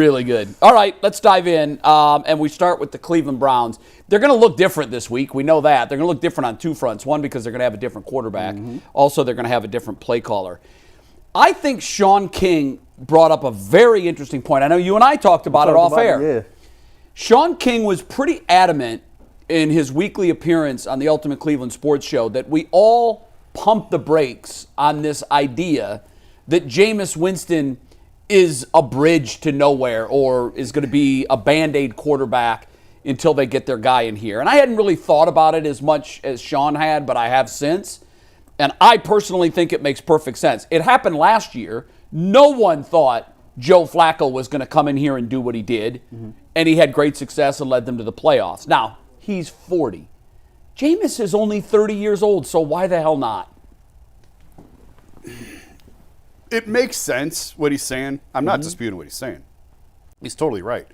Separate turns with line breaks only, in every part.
Really good. All right, let's dive in. And we start with the Cleveland Browns. They're going to look different this week. We know that. They're going to look different on two fronts. One, because they're going to have a different quarterback. Also, they're going to have a different play caller. I think Shaun King brought up a very interesting point. I know you and I talked about it off air.
Yeah.
Shaun King was pretty adamant in his weekly appearance on the Ultimate Cleveland Sports Show that we all pump the brakes on this idea that Jameis Winston is a bridge to nowhere or is going to be a Band-Aid quarterback until they get their guy in here. And I hadn't really thought about it as much as Shaun had, but I have since. And I personally think it makes perfect sense. It happened last year. No one thought Joe Flacco was going to come in here and do what he did. And he had great success and led them to the playoffs. Now, he's 40. Jameis is only 30 years old, so why the hell not?
It makes sense what he's saying. I'm not disputing what he's saying. He's totally right.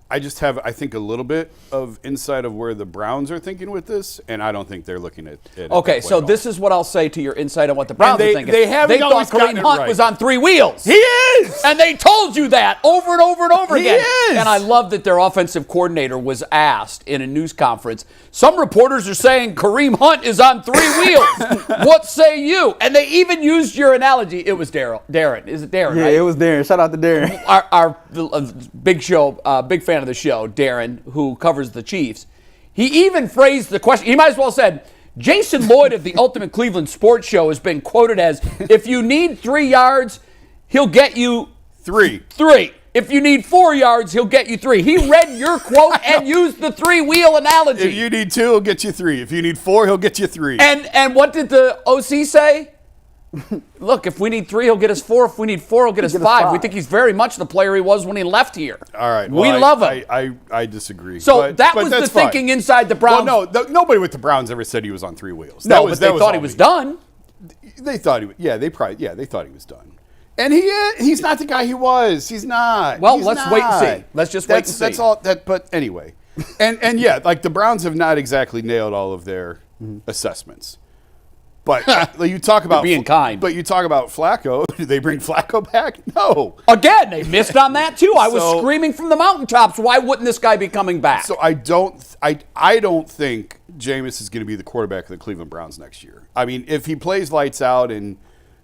I just have, I think, a little bit of insight of where the Browns are thinking with this, and I don't think they're looking at it.
Okay, so this is what I'll say to your insight on what the Browns are thinking.
They
thought Kareem Hunt was on three wheels.
He is!
And they told you that over and over and over again.
He is!
And I love that their offensive coordinator was asked in a news conference, some reporters are saying Kareem Hunt is on three wheels. What say you? And they even used your analogy. It was Darren. Is it Darren,
Yeah,
right?
it was Darren. Shout out to Darren.
Our big fan of the show, Darren, who covers the Chiefs, he even phrased the question. He might as well have said, Jason Lloyd of the Ultimate Cleveland Sports Show has been quoted as, if you need 3 yards, he'll get you
three.
If you need 4 yards, he'll get you 3. He read your quote and used the three-wheel analogy.
If you need 2, he'll get you 3. If you need 4, he'll get you 3.
And what did the OC say? Look, if we need 3, he'll get us 4. If we need 4, he'll get us 5. We think he's very much the player he was when he left here.
All right.
Well, we love him.
I disagree.
So that was the thinking inside the Browns.
Well, no, nobody with the Browns ever said he was on 3 wheels.
No, but they thought he was done.
They thought he was. Yeah, they thought he was done. And he's not the guy he was. He's not.
Well,
He's
let's
not.
wait and see. Let's just wait and see.
That's all. But anyway, and yeah, like the Browns have not exactly nailed all of their assessments. But you talk about
being kind.
But you talk about Flacco. Did they bring Flacco back? No.
Again, they missed on that too. I was screaming from the mountaintops. Why wouldn't this guy be coming back?
So I don't think Jameis is going to be the quarterback of the Cleveland Browns next year. I mean, if he plays lights out and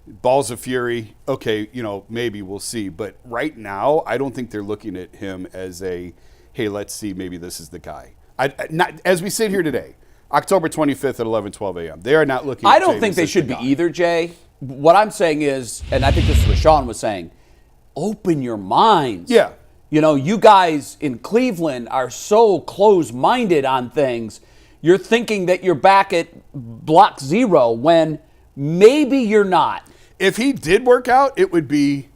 balls of fury, okay, maybe we'll see. But right now, I don't think they're looking at him as a, hey, let's see, maybe this is the guy. Not as we sit here today. October 25th at 11:12 a.m. They are not looking at
I don't think they should be either, Jay. What I'm saying is, and I think this is what Shaun was saying, open your minds.
Yeah.
You guys in Cleveland are so close-minded on things. You're thinking that you're back at block zero when maybe you're not.
If he did work out, it would be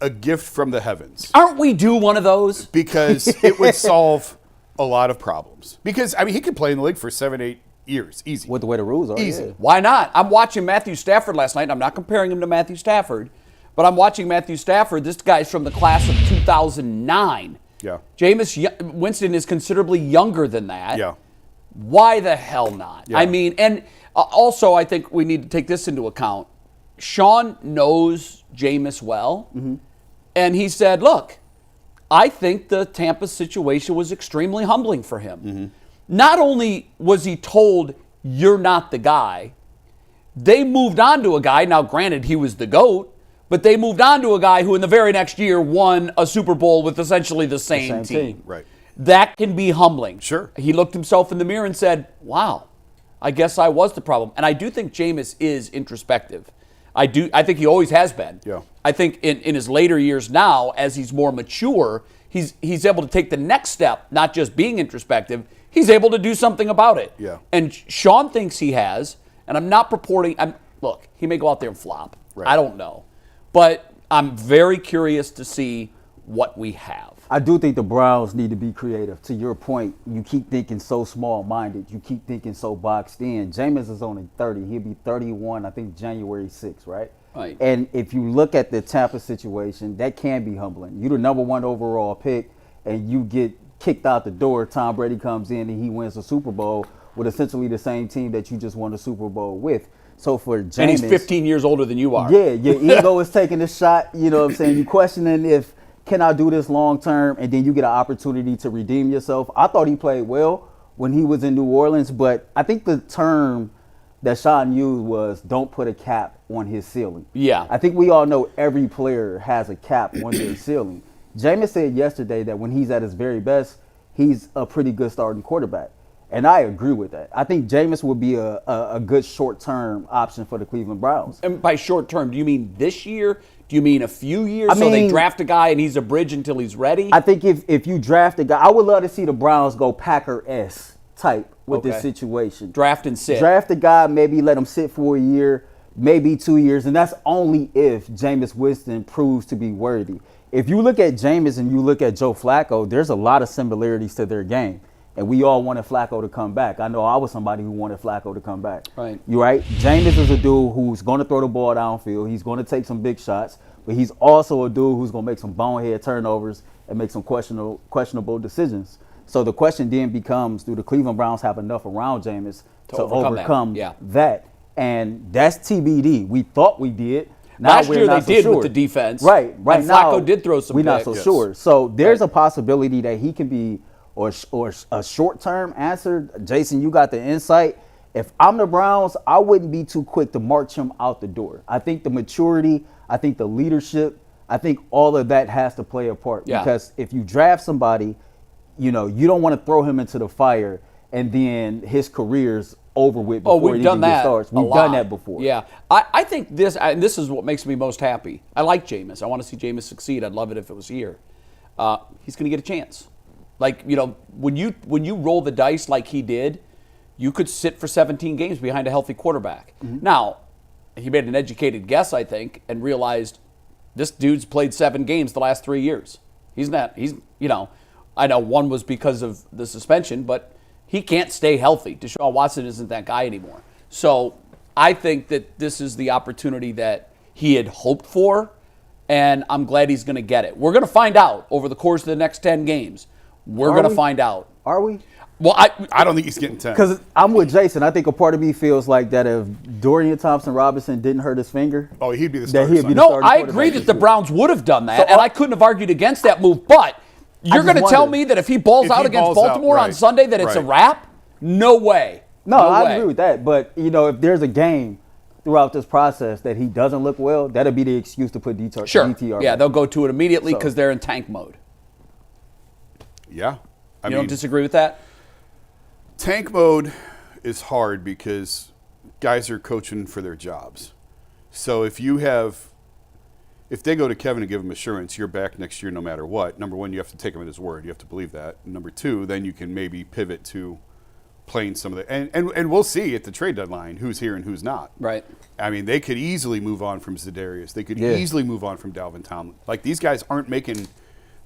a gift from the heavens.
Aren't we due one of those?
Because it would solve a lot of problems. Because, I mean, he could play in the league for 7-8 years. Easy.
With the way the rules are.
Easy.
Yeah.
Why not? I'm watching Matthew Stafford last night. I'm not comparing him to Matthew Stafford, but I'm watching Matthew Stafford. This guy's from the class of 2009.
Yeah.
Jameis Winston is considerably younger than that.
Yeah.
Why the hell not?
Yeah.
I mean, and also I think we need to take this into account. Shaun knows Jameis well, and he said, look, I think the Tampa situation was extremely humbling for him. Not only was he told, you're not the guy, they moved on to a guy, now granted he was the GOAT, but they moved on to a guy who in the very next year won a Super Bowl with essentially the same team.
Right.
That can be humbling.
Sure.
He looked himself in the mirror and said, wow, I guess I was the problem. And I do think Jameis is introspective. I think he always has been.
Yeah.
I think in his later years now, as he's more mature, he's able to take the next step, not just being introspective, he's able to do something about it.
Yeah.
And Shaun thinks he has, and I'm not purporting, look, he may go out there and flop.
Right.
I don't know. But I'm very curious to see what we have.
I do think the Browns need to be creative. To your point, you keep thinking so small-minded. You keep thinking so boxed in. Jameis is only 30. He'll be 31, I think, January 6th, right?
Right.
And if you look at the Tampa situation, that can be humbling. You're the number 1 overall pick, and you get kicked out the door. Tom Brady comes in, and he wins a Super Bowl with essentially the same team that you just won a Super Bowl with. So for Jameis,
And he's 15 years older than you are.
Yeah, your ego is taking a shot. You know what I'm saying? You're questioning if can I do this long term? And then you get an opportunity to redeem yourself. I thought he played well when he was in New Orleans, but I think the term that Shaun used was don't put a cap on his ceiling.
Yeah.
I think we all know every player has a cap on their ceiling. Jameis said yesterday that when he's at his very best, he's a pretty good starting quarterback. And I agree with that. I think Jameis would be a good short-term option for the Cleveland Browns.
And by short-term, do you mean this year? Do you mean a few years? So they draft a guy and he's a bridge until he's ready?
I think if you draft a guy, I would love to see the Browns go Packer-esque type with this situation.
Draft and sit.
Draft a guy, maybe let him sit for a year, maybe 2 years, and that's only if Jameis Winston proves to be worthy. If you look at Jameis and you look at Joe Flacco, there's a lot of similarities to their game. And we all wanted Flacco to come back. I know I was somebody who wanted Flacco to come back.
Right.
You right? Jameis is a dude who's going to throw the ball downfield. He's going to take some big shots. But he's also a dude who's going to make some bonehead turnovers and make some questionable decisions. So the question then becomes, do the Cleveland Browns have enough around Jameis to overcome that? And that's TBD. We thought we did. Now
Last year they did with the defense.
Right.
And
now,
Flacco did throw some
we're not
picks.
so sure. So there's a possibility that he can be or a short-term answer. Jason, you got the insight. If I'm the Browns, I wouldn't be too quick to march him out the door. I think the maturity, I think the leadership, I think all of that has to play a part.
Yeah.
Because if you draft somebody, you don't want to throw him into the fire and then his career's over with before
we've done that.
Starts. We've done that before.
Yeah. I think this, and this is what makes me most happy. I like Jameis. I want to see Jameis succeed. I'd love it if it was here. He's going to get a chance. Like, when you roll the dice like he did, you could sit for 17 games behind a healthy quarterback. Mm-hmm. Now, he made an educated guess, I think, and realized this dude's played 7 games the last 3 years. I know one was because of the suspension, but he can't stay healthy. Deshaun Watson isn't that guy anymore. So I think that this is the opportunity that he had hoped for, and I'm glad he's going to get it. We're going to find out over the course of the next 10 games. We're going to find out.
Are we?
Well,
I don't think he's getting 10.
Because I'm with Jason. I think a part of me feels like that if Dorian Thompson-Robinson didn't hurt his finger,
he'd be the starter.
No, I agree that the Browns would have done that, and I couldn't have argued against that move. But you're going to tell me that if he balls out against Baltimore on Sunday that it's a wrap? No way.
No, I agree with that. But, if there's a game throughout this process that he doesn't look well, that'll be the excuse to put DTR.
Sure. Yeah, they'll go to it immediately because they're in tank mode.
Yeah.
You don't disagree with that?
Tank mode is hard because guys are coaching for their jobs. So if they go to Kevin and give him assurance, you're back next year no matter what. Number one, you have to take him at his word. You have to believe that. And number two, then you can maybe pivot to playing some of the and we'll see at the trade deadline who's here and who's not.
Right.
I mean, they could easily move on from Za'Darius. They could easily move on from Dalvin Tomlin. Like, these guys aren't making.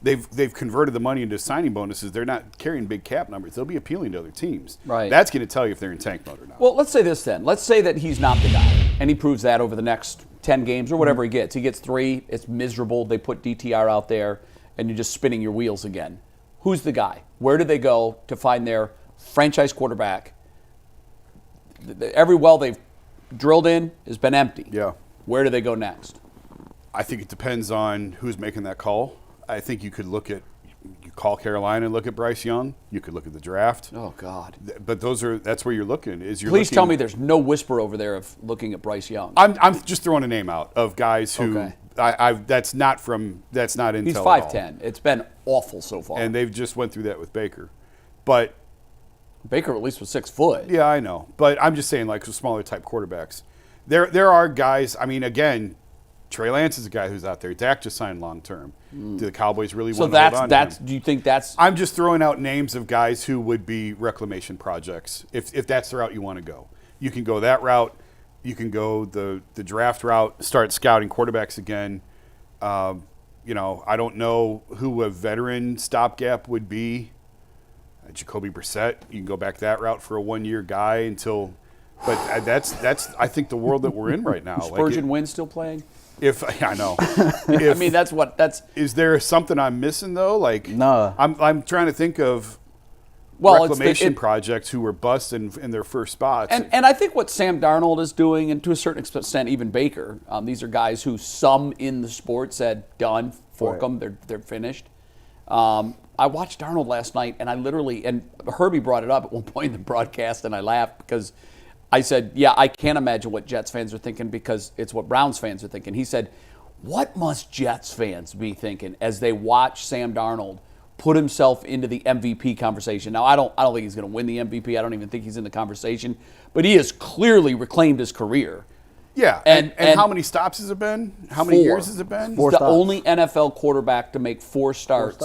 They've converted the money into signing bonuses. They're not carrying big cap numbers. They'll be appealing to other teams.
Right.
That's going to tell you if they're in tank mode or not.
Well, let's say this then. Let's say that he's not the guy, and he proves that over the next 10 games or whatever he gets. He gets 3. It's miserable. They put DTR out there, and you're just spinning your wheels again. Who's the guy? Where do they go to find their franchise quarterback? Every well they've drilled in has been empty.
Yeah.
Where do they go next?
I think it depends on who's making that call. I think you call Carolina and look at Bryce Young. You could look at the draft.
Oh, God.
But that's where you're looking.
Please tell me there's no whisper over there of looking at Bryce Young.
I'm just throwing a name out of guys who that's not intel.
He's 5'10". It's been awful so far.
And they've just went through that with Baker. But
Baker at least was 6 foot.
Yeah, I know. But I'm just saying, like, smaller type quarterbacks. There are guys, I mean, again, Trey Lance is a guy who's out there. Dak just signed long term. Do the Cowboys really want to hold on to him?
Do you think that's?
I'm just throwing out names of guys who would be reclamation projects if that's the route you want to go. You can go that route. You can go the draft route. Start scouting quarterbacks again. I don't know who a veteran stopgap would be. Jacoby Brissett. You can go back that route for a 1-year guy until. But that's I think the world that we're in right now.
Spurgeon Wynn still playing?
I know.
I mean, that's.
Is there something I'm missing though? Like,
no.
I'm trying to think of. reclamation projects who were busts in their first spots.
And I think what Sam Darnold is doing, and to a certain extent even Baker, these are guys who some in the sport said, done, fork them, they're finished. I watched Darnold last night, and I literally, and Herbie brought it up at one point in the broadcast, and I laughed because I said, yeah, I can't imagine what Jets fans are thinking because it's what Browns fans are thinking. He said, what must Jets fans be thinking as they watch Sam Darnold put himself into the MVP conversation? Now, I don't think he's going to win the MVP. I don't even think he's in the conversation. But he has clearly reclaimed his career.
Yeah, and how many stops has it been? How many years has it been?
He's the only NFL quarterback to make four starts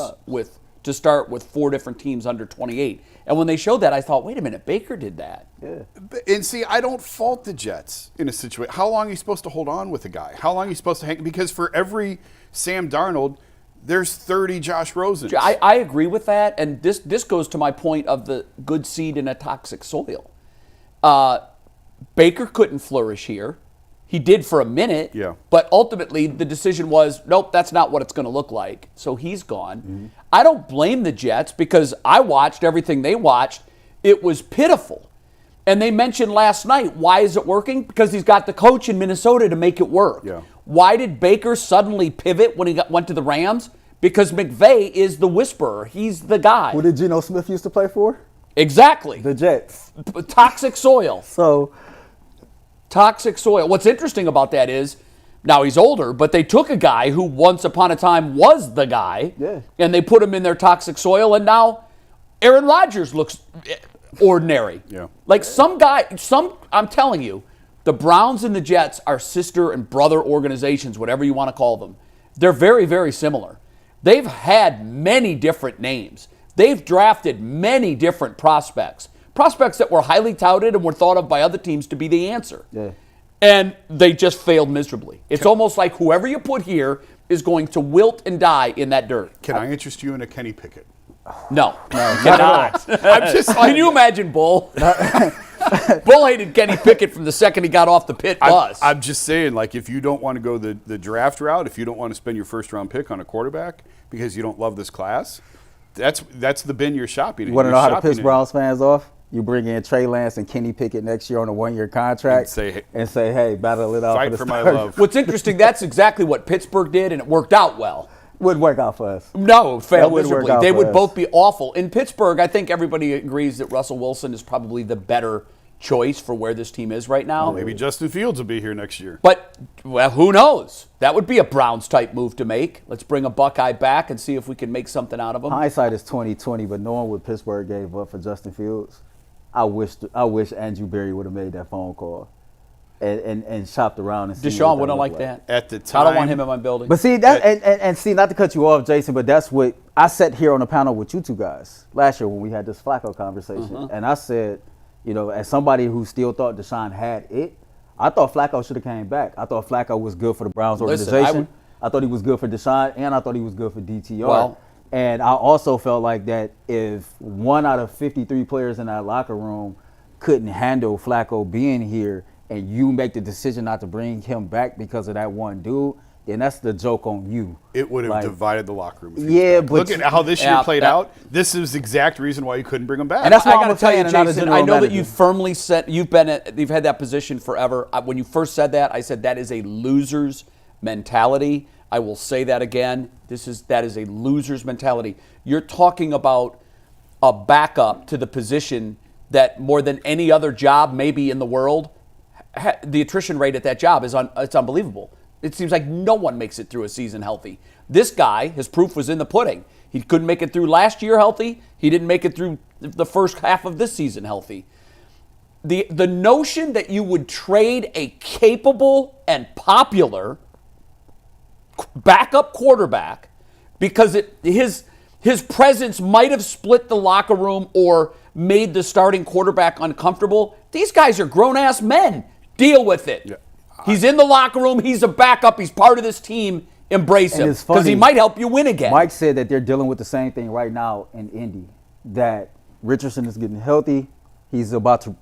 to start with 4 different teams under 28. And when they showed that, I thought, wait a minute, Baker did that.
Yeah.
And see, I don't fault the Jets in a situation. How long are you supposed to hold on with a guy? How long are you supposed to hang? Because for every Sam Darnold, there's 30 Josh Rosens.
I agree with that, and this goes to my point of the good seed in a toxic soil. Baker couldn't flourish here. He did for a minute, but ultimately the decision was, nope, that's not what it's going to look like. So he's gone. Mm-hmm. I don't blame the Jets because I watched everything they watched. It was pitiful. And they mentioned last night, why is it working? Because he's got the coach in Minnesota to make it work.
Yeah.
Why did Baker suddenly pivot when he went to the Rams? Because McVay is the whisperer. He's the guy.
Who did Geno Smith used to play for?
Exactly.
The Jets.
Toxic soil. Toxic soil. What's interesting about that is, now he's older, but they took a guy who once upon a time was the guy, and they put him in their toxic soil, and now Aaron Rodgers looks ordinary.
Yeah.
Like I'm telling you, the Browns and the Jets are sister and brother organizations, whatever you want to call them. They're very, very similar. They've had many different names. They've drafted many different prospects that were highly touted and were thought of by other teams to be the answer.
Yeah.
And they just failed miserably. It's almost like whoever you put here is going to wilt and die in that dirt.
Can I interest you in a Kenny Pickett?
No, cannot.
I'm just like,
can you imagine Bull? Bull hated Kenny Pickett from the second he got off the pit bus.
I'm just saying, like, if you don't want to go the draft route, if you don't want to spend your first-round pick on a quarterback because you don't love this class, that's the bin you're shopping in.
You want to know how to piss Browns fans off? You bring in Trey Lance and Kenny Pickett next year on a 1-year contract and say, hey, battle it out.
Fight for my love.
What's interesting, that's exactly what Pittsburgh did, and it worked out well.
Wouldn't work out for us.
No, it failed miserably. They would both be awful. In Pittsburgh, I think everybody agrees that Russell Wilson is probably the better choice for where this team is right now.
Well, maybe Justin Fields will be here next year.
But, well, who knows? That would be a Browns-type move to make. Let's bring a Buckeye back and see if we can make something out of him.
Hindsight is 20/20, but knowing what Pittsburgh gave up for Justin Fields, I wish Andrew Berry would have made that phone call and shopped around and seen.
Deshaun wouldn't like that.
At the time,
I don't want him in my building.
But see that and see, not to cut you off, Jason, but that's what I sat here on a panel with you two guys last year when we had this Flacco conversation, and I said, you know, as somebody who still thought Deshaun had it, I thought Flacco should have came back. I thought Flacco was good for the Browns organization. I thought he was good for Deshaun, and I thought he was good for DTR.
Well,
and I also felt like that if 1 out of 53 players in that locker room couldn't handle Flacco being here and you make the decision not to bring him back because of that one dude, then that's the joke on you.
It would have divided the locker room.
Yeah, but
look at how this year played out. This is the exact reason why you couldn't bring him back.
And that's why
I got to tell you, Jason, I know that
you
you firmly said you've had that position forever. When you first said that, I said that is a loser's mentality. I will say that again. That is a loser's mentality. You're talking about a backup to the position that more than any other job maybe in the world, the attrition rate at that job it's unbelievable. It seems like no one makes it through a season healthy. This guy, his proof was in the pudding. He couldn't make it through last year healthy. He didn't make it through the first half of this season healthy. The notion that you would trade a capable and popular backup quarterback because his presence might have split the locker room or made the starting quarterback uncomfortable. These guys are grown-ass men. Deal with it. Yeah. He's in the locker room. He's a backup. He's part of this team. Embrace him because he might help you win again.
Mike said that they're dealing with the same thing right now in Indy, that Richardson is getting healthy. He's about to,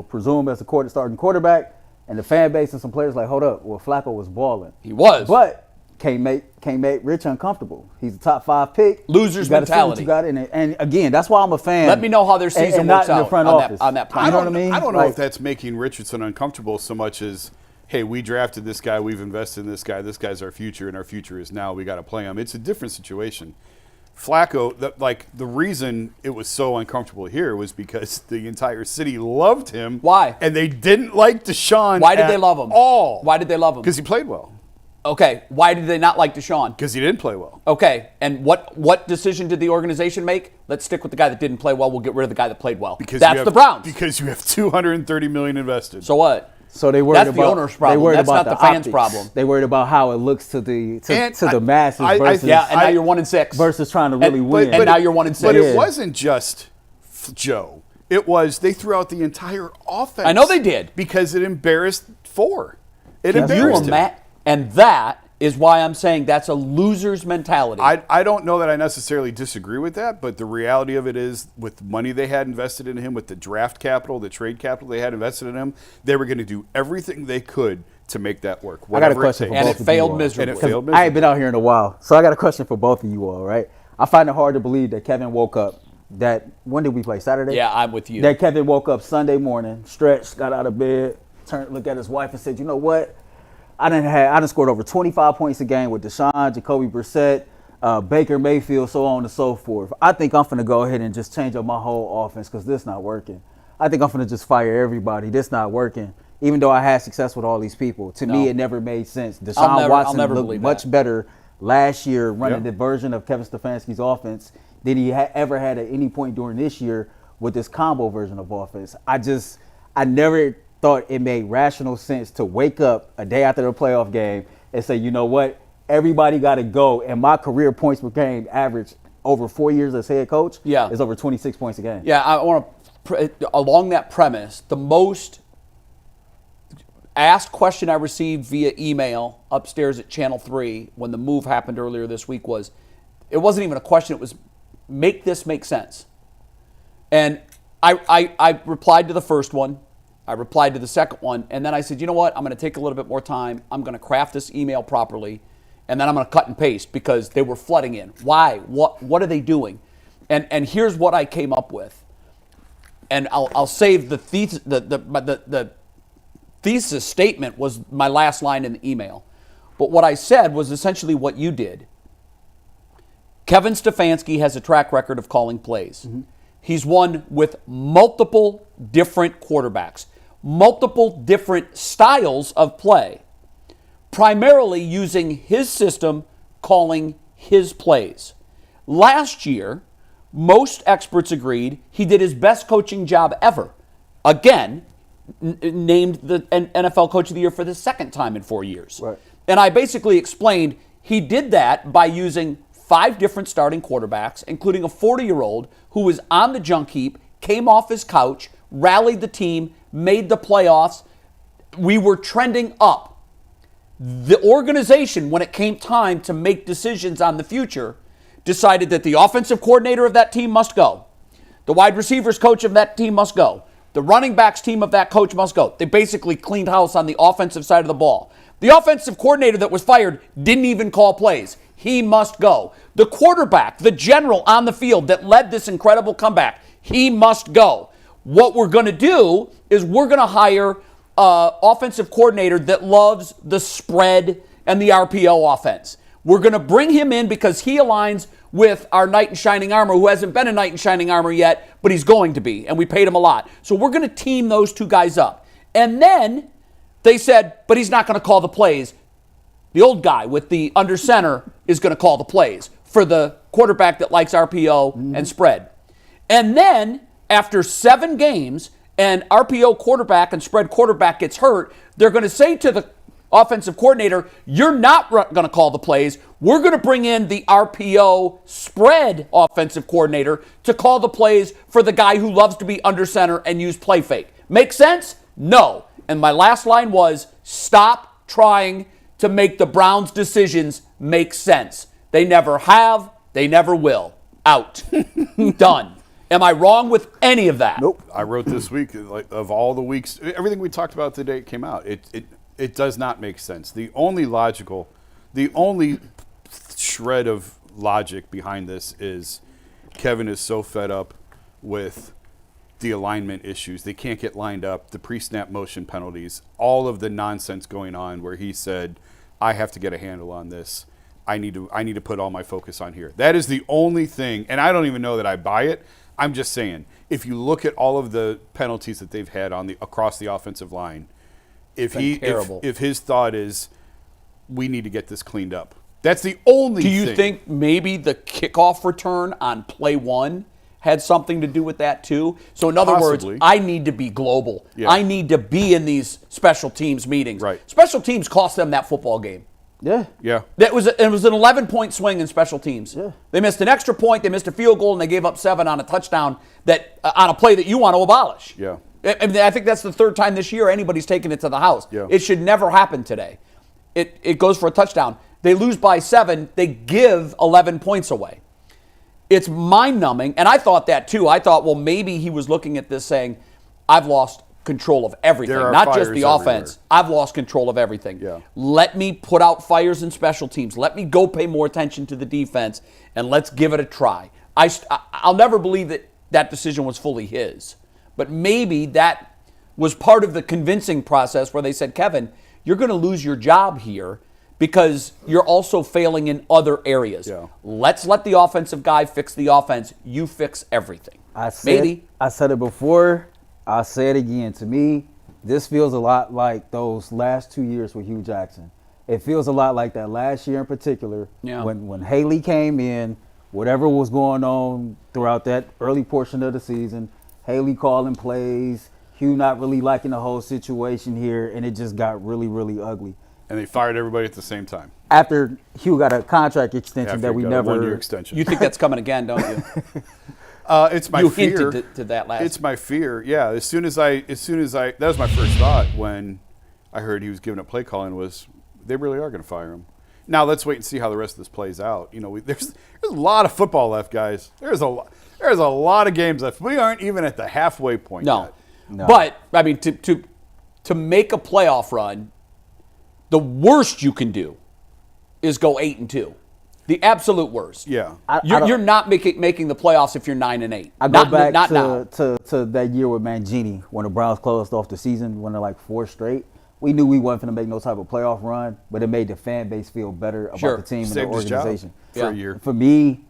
presume as a starting quarterback, and the fan base and some players like, hold up, well, Flacco was balling.
He was.
But can't make Rich uncomfortable. He's a top 5 pick.
Losers
You gotta see what
mentality.
you got in it. And again, that's why I'm a fan.
Let me know how their season
and not
works
in the
out
front
on
office.
that plan.
You know what I mean?
I don't know
Like,
if that's making Richardson uncomfortable so much as, hey, we drafted this guy, we've invested in this guy, this guy's our future, and our future is now. We got to play him. It's a different situation. Flacco, the reason it was so uncomfortable here was because the entire city loved him.
Why?
And they didn't like Deshaun.
Why did they love him?
All.
Why did they love him?
Because he played well.
Okay. Why did they not like Deshaun?
Because he didn't play well.
Okay. And what decision did the organization make? Let's stick with the guy that didn't play well. We'll get rid of the guy that played well.
Because
that's the Browns.
Because you have $230 million invested.
So what?
So they worried
That's
about
the owner's problem.
They worried
That's
about
not the fans'
optics.
problem.
They worried about how it looks to the masses
I-
versus
Yeah, and now you're 1-6
versus trying to really win.
And now you're 1-6.
But
Yeah.
it wasn't just Joe. It was they threw out the entire offense.
I know they did.
Because it embarrassed four. It
You
embarrassed
were
him.
mad, and that is why I'm saying that's a loser's mentality.
I don't know that I necessarily disagree with that, but the reality of it is with the money they had invested in him, with the draft capital, the trade capital they had invested in him, they were going to do everything they could to make that work.
I got a
whatever
question
takes.
for
and
both
it
of
failed
you all.
miserably.
And it failed
I ain't been out here in a while, so I got a question for both of you all, right? I find it hard to believe that Kevin woke up when did we play, Saturday?
Yeah, I'm with you.
That Kevin woke up Sunday morning, stretched, got out of bed, looked at his wife and said, you know what? I done scored over 25 points a game with Deshaun, Jacoby Brissett, Baker Mayfield, so on and so forth. I think I'm finna go ahead and just change up my whole offense because this not working. I think I'm finna just fire everybody. This not working. Even though I had success with all these people. To me, it never made sense. Deshaun Watson looked much better last year running the version of Kevin Stefanski's offense than he ever had at any point during this year with this combo version of offense. I never thought it made rational sense to wake up a day after the playoff game and say, you know what, everybody got to go. And my career points per game average over 4 years as head coach is over 26 points a game.
Yeah, I want to, along that premise, the most asked question I received via email upstairs at Channel 3 when the move happened earlier this week was, it wasn't even a question, it was, make this make sense. And I replied to the first one. I replied to the second one, and then I said, you know what? I'm going to take a little bit more time. I'm going to craft this email properly, and then I'm going to cut and paste because they were flooding in. Why? What are they doing? And here's what I came up with. And I'll save the thesis. The thesis statement was my last line in the email. But what I said was essentially what you did. Kevin Stefanski has a track record of calling plays. Mm-hmm. He's won with multiple different quarterbacks, multiple different styles of play, primarily using his system, calling his plays. Last year, most experts agreed he did his best coaching job ever. Again, named the NFL Coach of the Year for the second time in 4 years.
Right.
And I basically explained he did that by using 5 different starting quarterbacks, including a 40-year-old who was on the junk heap, came off his couch, rallied the team, made the playoffs. We were trending up. The organization, when it came time to make decisions on the future, decided that the offensive coordinator of that team must go. The wide receivers coach of that team must go. The running backs team of that coach must go. They basically cleaned house on the offensive side of the ball. The offensive coordinator that was fired didn't even call plays. He must go. The quarterback, the general on the field that led this incredible comeback, he must go. What we're going to do is we're going to hire an offensive coordinator that loves the spread and the RPO offense. We're going to bring him in because he aligns with our knight in shining armor, who hasn't been a knight in shining armor yet, but he's going to be, and we paid him a lot. So we're going to team those two guys up. And then they said, but he's not going to call the plays. The old guy with the under center is going to call the plays for the quarterback that likes RPO and spread. And then after 7 games and RPO quarterback and spread quarterback gets hurt, they're going to say to the offensive coordinator, you're not going to call the plays. We're going to bring in the RPO spread offensive coordinator to call the plays for the guy who loves to be under center and use play fake. Make sense? No. And my last line was, stop trying to make the Browns' decisions make sense. They never have. They never will. Out. Done. Am I wrong with any of that?
Nope.
I wrote this week, like, of all the weeks, everything we talked about today came out. It does not make sense. The only logical The only shred of logic behind this is Kevin is so fed up with the alignment issues. They can't get lined up, the pre-snap motion penalties, all of the nonsense going on where he said, I have to get a handle on this. I need to put all my focus on here. That is the only thing, and I don't even know that I buy it. I'm just saying, if you look at all of the penalties that they've had across the offensive line, if his thought is we need to get this cleaned up. That's the only thing.
Do you think maybe the kickoff return on play 1 had something to do with that too? So in other words, I need to be global.
Yeah.
I need to be in these special teams meetings.
Right.
Special teams cost them that football game.
Yeah.
Yeah.
It was an 11-point swing in special teams.
Yeah.
They missed an extra point, they missed a field goal, and they gave up 7 on a touchdown on a play that you want to abolish.
Yeah.
I mean, I think that's the 3rd time this year anybody's taken it to the house.
Yeah.
It should never happen today. It goes for a touchdown. They lose by 7. They give 11 points away. It's mind-numbing, and I thought that too. I thought, well, maybe he was looking at this saying, I've lost control of everything, not just the offense. I've lost control of everything.
Yeah.
Let me put out fires in special teams. Let me go pay more attention to the defense, and let's give it a try. I'll never believe that decision was fully his, but maybe that was part of the convincing process where they said, Kevin, you're going to lose your job here because you're also failing in other areas.
Yeah.
Let's let the offensive guy fix the offense. You fix everything.
I said it before. I'll say it again. To me, this feels a lot like those last 2 years with Hugh Jackson. It feels a lot like that last year in particular.
Yeah.
When Haley came in, whatever was going on throughout that early portion of the season, Haley calling plays, Hugh not really liking the whole situation here, and it just got really, really ugly.
And they fired everybody at the same time.
After Hugh got a contract extension that we never.
1-year extension.
You think that's coming again, don't you?
It's my fear.
You hinted to that last.
It's my fear. Yeah. As soon as I, that was my first thought when I heard he was giving up play calling was they really are going to fire him. Now let's wait and see how the rest of this plays out. You know, there's a lot of football left, guys. There's a lot of games left. We aren't even at the halfway point yet.
No.
But I mean, to make a playoff run, the worst you can do is go 8-2. The absolute worst.
Yeah.
You're not making the playoffs if you're 9-8.
I go back
now.
to that year with Mangini when the Browns closed off the season, when they're like 4 straight. We knew we wasn't going to make no type of playoff run, but it made the fan base feel better about the team and the organization.
For a year.
For me,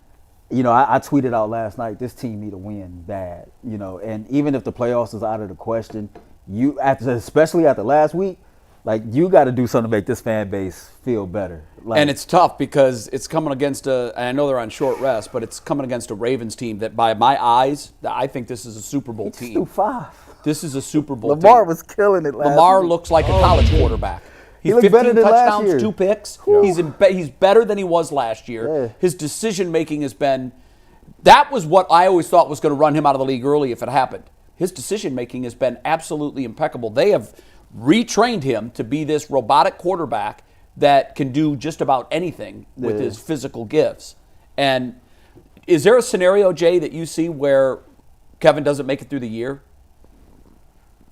you know, I tweeted out last night, this team need to win bad, you know, and even if the playoffs is out of the question, especially after last week, like, you got to do something to make this fan base feel better. Like,
And it's tough because it's coming against and I know they're on short rest, but it's coming against a Ravens team that, by my eyes, I think this is a Super Bowl team.
threw 5.
This is a Super Bowl
Lamar
team.
was killing it last
Lamar
week.
looks like a college quarterback.
He looked better
15
than last
touchdowns,
year.
2 picks.
Yeah.
He's better than he was last year.
Yeah.
His decision-making has been – that was what I always thought was going to run him out of the league early if it happened. His decision-making has been absolutely impeccable. They have retrained him to be this robotic quarterback that can do just about anything with his physical gifts. And is there a scenario, Jay, that you see where Kevin doesn't make it through the year?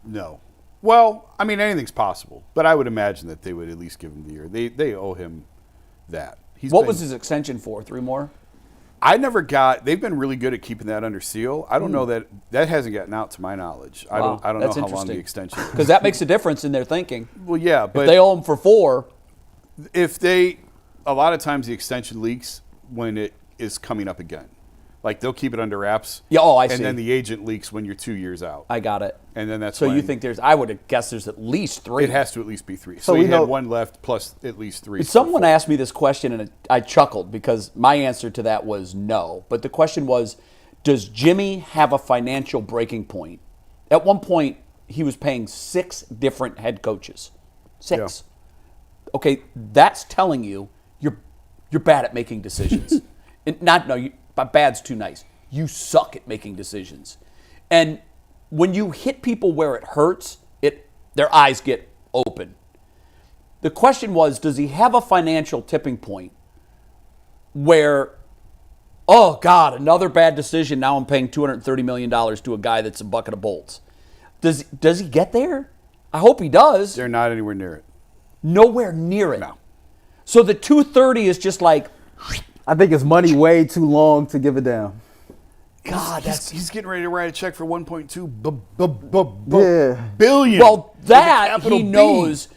No. Well, I mean, anything's possible, but I would imagine that they would at least give him the year. They owe him that.
What was his extension for? 3 more?
They've been really good at keeping that under seal. I don't know that hasn't gotten out to my knowledge.
Wow,
I don't know how long the extension is.
Because that makes a difference in their thinking.
Well, yeah, but
if they owe him for 4.
A lot of times the extension leaks when it is coming up again. Like, they'll keep it under wraps.
Yeah, I see.
And then the agent leaks when you're 2 years out.
I got it.
And then that's
so
when
you think I would guess there's at least 3.
It has to at least be 3.
So
he
we know,
had 1 left plus at least 3.
Someone asked me this question, and I chuckled because my answer to that was no. But the question was, does Jimmy have a financial breaking point? At one point, he was paying 6 different head coaches. 6. Yeah. Okay, that's telling you you're bad at making decisions. But bad's too nice. You suck at making decisions. And when you hit people where it hurts, their eyes get open. The question was, does he have a financial tipping point where, oh, God, another bad decision, now I'm paying $230 million to a guy that's a bucket of bolts? Does he get there? I hope he does.
They're not anywhere near it.
Nowhere near it.
No.
So the 230 is just like,
I think it's money way too long to give it down.
God,
he's getting ready to write a check for 1.2
Yeah.
billion.
well,
With a
that
capital
he
B.
knows